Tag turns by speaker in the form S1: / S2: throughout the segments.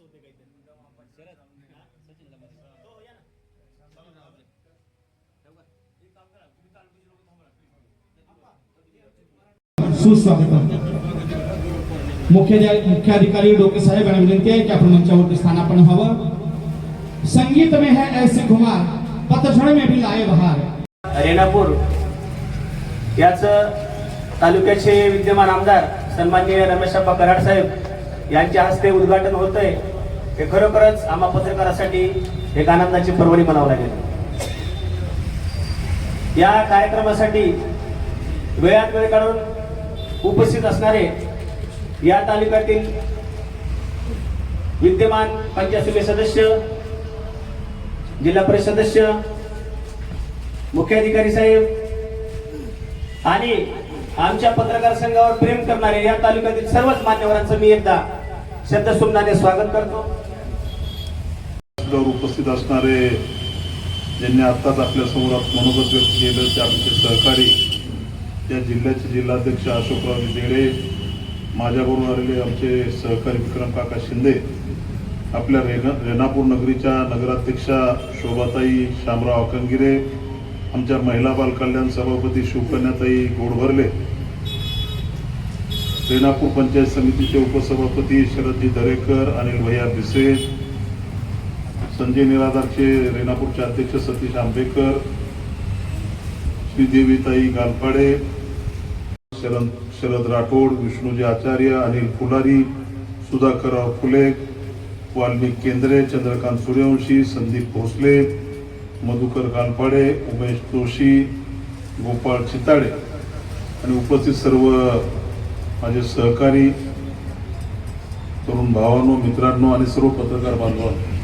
S1: होते काहीतरी शरद सचिनला मध्ये हो या ना
S2: सुस्वागतम. मुख्याधिकारी डोके साहेब यांना विनंती आहे की आपण मंचावरती स्थानापन्न व्हावं. संगीत में है ऐसे खुमार, पतझड़ में भी लाए बहार.
S1: रेणापूर याच तालुक्याचे विद्यमान आमदार सन्माननीय रमेशप्पा कराड साहेब यांच्या हस्ते उद्घाटन होतंय. हे खरोखरच आम्हा पत्रकारासाठी एक आनंदाची पर्वणी म्हणावं लागेल. या कार्यक्रमासाठी वेळात वेळ काढून उपस्थित असणारे या तालुक्यातील विद्यमान पंचायत समिती सदस्य, जिल्हा परिषद सदस्य, मुख्याधिकारी साहेब आणि आमच्या पत्रकार संघावर प्रेम करणारे या तालुक्यातील सर्वच मान्यवरांचं मी एकदा शब्दसुमनाने स्वागत करतो.
S3: उपस्थित असणारे ज्यांनी आत्ताच आपल्या समोर मनोगत व्यक्त केलं ते आमचे सहकारी या जिल्ह्याचे जिल्हाध्यक्ष अशोकराव देडे, माझ्याबरोबर आलेले आमचे सहकारी विक्रम काका शिंदे, आपल्या रेणापूर नगरीच्या नगराध्यक्षा शोभाताई शामराव अकंगिरे, आमच्या महिला बाल कल्याण सभापती शिवकन्याताई गोडभरले, रेणापूर पंचायत समितीचे उपसभापती शरदजी दरेकर, अनिल भैया भिसे, संजय निराधारचे रेणापूरचे अध्यक्ष सतीश आंबेकर, श्रीदेवीताई गालपाडे, शरद राठोड, विष्णूजी आचार्य, अनिल फुलारी, सुधाकरराव फुले, वाल्मिक केंद्रे, चंद्रकांत सूर्यवंशी, संदीप भोसले, मधुकर गालपाडे, उमेश जोशी, गोपाळ चिताडे आणि उपस्थित सर्व माझे सहकारी, तरुण भावांनो, मित्रांनो आणि सर्व पत्रकार बांधवांनो,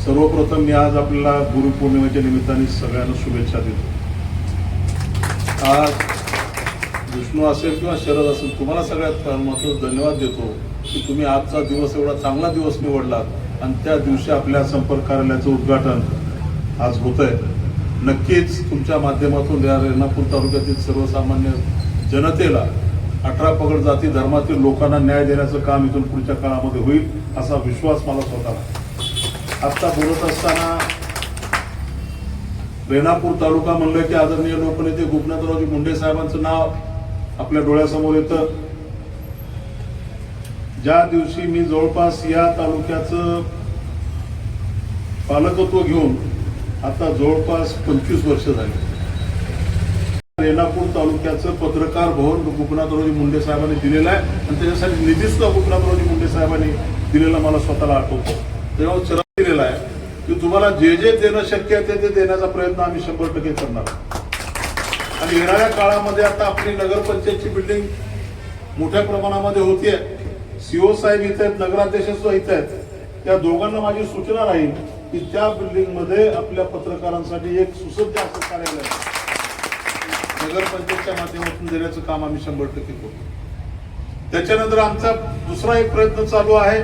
S3: सर्वप्रथम मी आज आपल्याला गुरुपौर्णिमेच्या निमित्ताने सगळ्यांना शुभेच्छा देतो. आज विष्णू असेल किंवा शरद असेल, तुम्हाला सगळ्यात महत्त्वाचा धन्यवाद देतो की तुम्ही आजचा दिवस एवढा चांगला दिवस निवडलात आणि त्या दिवशी आपल्या संपर्क कार्यालयाचं उद्घाटन आज होत आहे. नक्कीच तुमच्या माध्यमातून या रेणापूर तालुक्यातील सर्वसामान्य जनतेला 18 पगड जाती धर्मातील लोकांना न्याय देण्याचं काम इथून पुढच्या काळामध्ये होईल असा विश्वास मला स्वतःला. आत्ता बोलत असताना रेणापूर तालुका म्हणलं की आदरणीय लोकनेते गोपीनाथरावजी मुंडे साहेबांचं नाव आपल्या डोळ्यासमोर येतं. ज्या दिवशी मी जवळपास या तालुक्याचं पालकत्व घेऊन आता जवळपास 25 वर्ष झाली, रेणापूर तालुक्याचं पत्रकार भवन गोपीनाथरावजी मुंडे साहेबांनी दिलेलं आहे आणि त्याच्यासाठी निधी सुद्धा गोपीनाथरावजी मुंडे साहेबांनी दिलेला मला स्वतःला आठवतो. तेव्हा चरण दिलेला आहे की तुम्हाला जे जे देणं शक्य आहे ते देण्याचा प्रयत्न आम्ही 100% करणार. आणि येणाऱ्या काळामध्ये आता आपली नगरपंचायतची बिल्डिंग मोठ्या प्रमाणामध्ये होतीये. सीओ साहेब इथे आहेत, नगराध्यक्ष सुद्धा इथे आहेत. त्या दोघांना माझी सूचना राहील की त्या बिल्डिंग मध्ये आपल्या पत्रकारांसाठी एक सुसज्ज असं कार्यालय नगरपंचायतच्या माध्यमातून देण्याचं काम आम्ही 100% करू. त्याच्यानंतर आमचा दुसरा एक प्रयत्न चालू आहे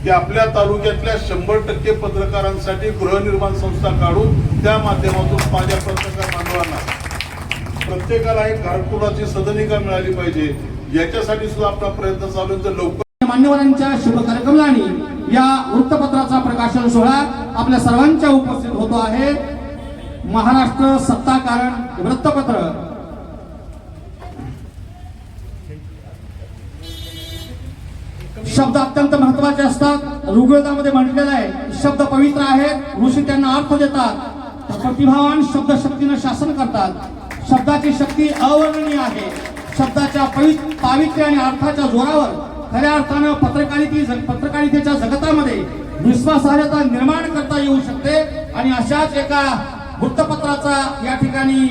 S3: की आपल्या तालुक्यातल्या 100% पत्रकारांसाठी गृहनिर्माण संस्था काढून त्या माध्यमातून माझ्या पत्रकार बांधवांना प्रत्येकाला एक घरकुलाची सदनिका मिळाली पाहिजे, याच्यासाठी सुद्धा आपला प्रयत्न चालू आहे. तर लवकर
S2: मान्यवरांच्या शुभ कार्यक्रमाने या वृत्तपत्राचा प्रकाशन सोहळा आपल्या सर्वांच्या उपस्थित होतो आहे. महाराष्ट्र सत्ताकारण वृत्तपत्र शब्द अत्यंत महत्वाचे असतात. ऋग्वेदामध्ये म्हटलेलं आहे शब्द पवित्र आहेत, ऋषी त्यांना अर्थ देतात, प्रतिभावान शब्द शक्तीनं शासन करतात. शब्दाची शक्ती अवर्णनीय आहे. शब्दाच्या पावित्र्य आणि अर्थाच्या जोरावर खऱ्या अर्थानं पत्रकारितेच्या जगतामध्ये विश्वासार्हता निर्माण करता येऊ शकते. आणि अशाच एका वृत्तपत्राचा या ठिकाणी